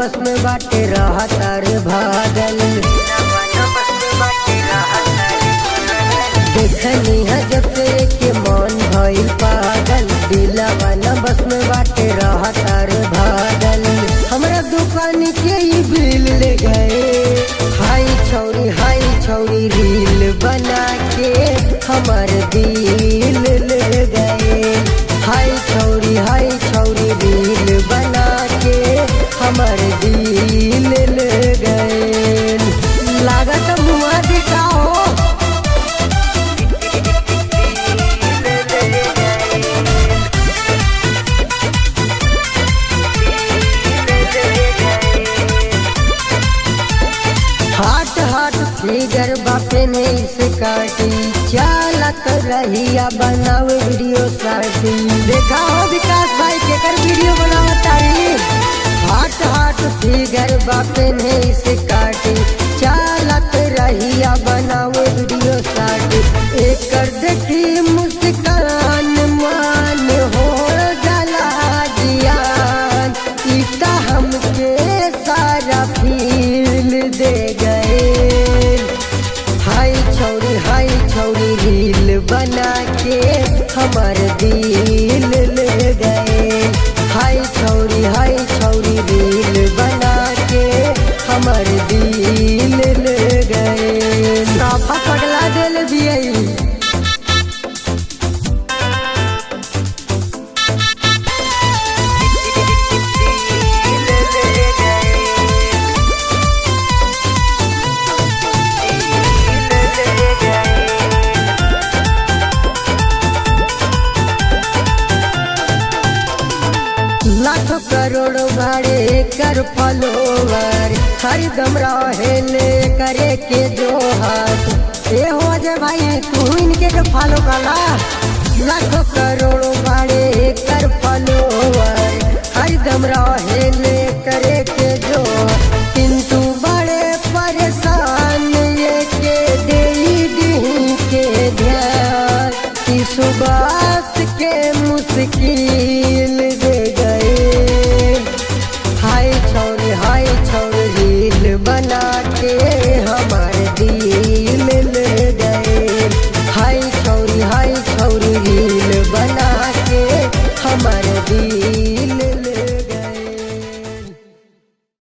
बस में बाटे रहा तारे भागल। देखनी है जब से के मन भइल पागल, दिलवा न बस में बाटे रहा तारे भागल। हमरा दुकान के ही बिल ले गए, हाई छौरी रील बना के हमार दिल ले गए। हाई छौरी रील बना के हमार दिल ले गए। लागत मुआ दिखाओ हाट फिगर बापे ने इसे काटी, चालत रहिया बनावे वीडियो साटी। देखा हो विकास भाई के कर वीडियो बनावा तारी। हाट फिगर बापे ने इसे काटी, चालत रहिया बनावे वीडियो साटी। एक कर देखी मुस्कान मान हो जाला जियान, इता हमके सारा फील दे गए। हाई छौरी रील बना के हमार दिल ले गए। हाई छौरी रील बना के हमार दिल ले गए। साफा पगला दिल दिए। लाखों करोड़ों भाड़े कर फॉलोवर, हरदम रहे ले करे के जो हाथ। ए हो जे भाई तू इनके के फॉलो कला। लाखों करोड़ों भाड़े कर फॉलोवर, हरदम रहे ले करे के जो, किंतु बड़े परेशान ये के दे दी के ध्यान। कि सुबास के मुश्किल दे गए। हाई छौरी रील बना के हमार दिल ले गए। हाई छौरी रील बना के हमार दिल